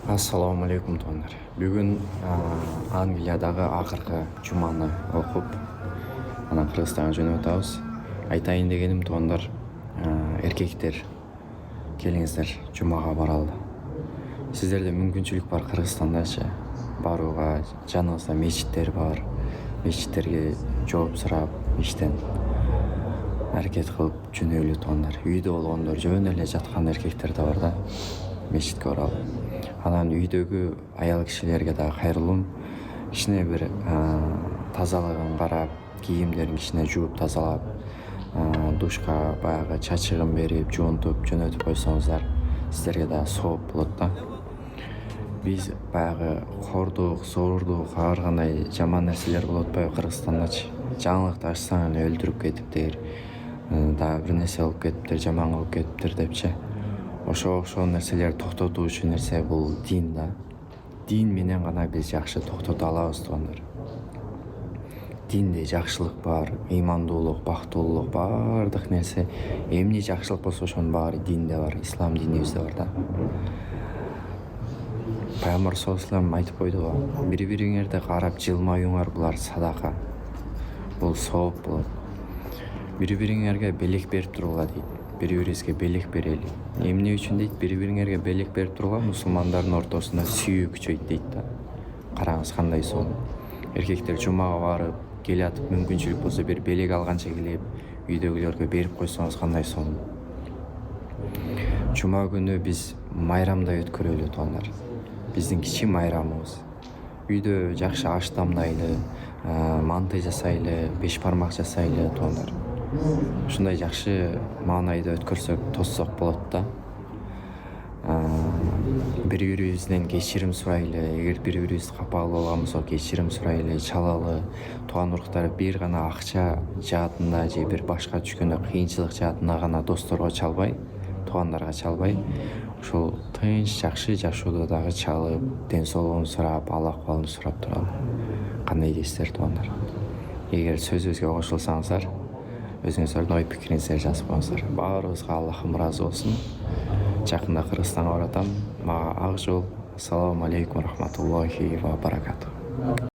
Assalomu alaykum to'g'onlar. Bugun Angliyadagi oxirgi jumani o'qib, ana Qirg'izistonga jo'nab o'tamiz. Aytayın deganim to'g'onlar, erkekler kelingizlar, jumaga boraldi. Sizlerde мүмкүнчүлүк бар Qirg'izistondacha барууга, жаныңызда мечиттер бар. Мечиттерге жооп сурап, иштен аракет кылып жөнөөлүү то'гондар. Үйдө болгондор жөн эле жаткан эркектер да бар да. Мечитке баралып. Анан үйдөгү аял кишилерге да кайрылуум. Кичине бир тазалыгын карап, кийимдерин кичине жууп тазалап, душка баягы чачыгын берип, жуунтуп, жөнөтүп койсоңуздар, сиздерге да сооп болот да. Биз баягы кордук, зоордук, ар кандай жаман нерселер болуп атпайбы Кыргызстандачы. Жаңылыкты ачсаң эле өлтүрүп кетиптир, дагы бир нерсе болуп кетиптир, жаман болуп кетиптир депчи. Ошол нерселерди токтотуу үчүн нерсе бул дин да. Дин менен гана биз жакшы токтото алабыз то'гондар. Динде жакшылык бар, ыймандуулук, бактылуулук, баардык нерсе эмне жакшылык болсо ошонун баары динде бар, ислам динибизде бар да. Пайгамбар саллаллаху алейхи ва саллям айтып койду го, бири-бириңерди карап жылмаюңар, булар садака. Бул сооп болот. Бири-бириңерге белек берип тургула дейт. Бири-бирибизге белек берели. Эмне үчүн дейт? Бири-бириңерге белек берип тургула мусулмандардын ортосунда сүйүү күчөйт дейт да. Караңыз кандай сонун. Эркектер жумага барып, келатып мүмкүнчүлүк болсо бир белек алганча келип, үйдөгүлөргө берип койсоңуз кандай сонун. Жума күнү биз майрамдай өткөрөлү то'гондар. Биздин кичи майрамыбыз. Үйдө жакшы аш дамдайлы, манты жасайлы, беш бармак жасайлы то'гондар. Ушундай жакшы маанайда өткөрсөк, тоссок болот да. Бири-бирибизден кечирим сурайлы, эгер бири-бирибиз капалуу болгон болсок кечирим сурайлы, чалалы. Тууган уруктар бир гана акча жаатында же бир башка түшкөндө кыйынчылык жаатында гана досторго чалбай, туугандарга чалбай, ушул тынч жакшы жашоодо дагы чалып, ден соолугун сурап, Алла акыбалын сурап туралы. Кандай дейсиздер туугандар? Эгер сөзүбүзгө кошулсаңыздар, өзүңүздөрдүн ой пикириңиздерди жазып коюңуздар. Баарыбызга Аллахым ыраазы болсун. Жакында Кыргызстанга баратам. Мага ак жол. Ассаламу алейкум рахматуллахи ва баракатух.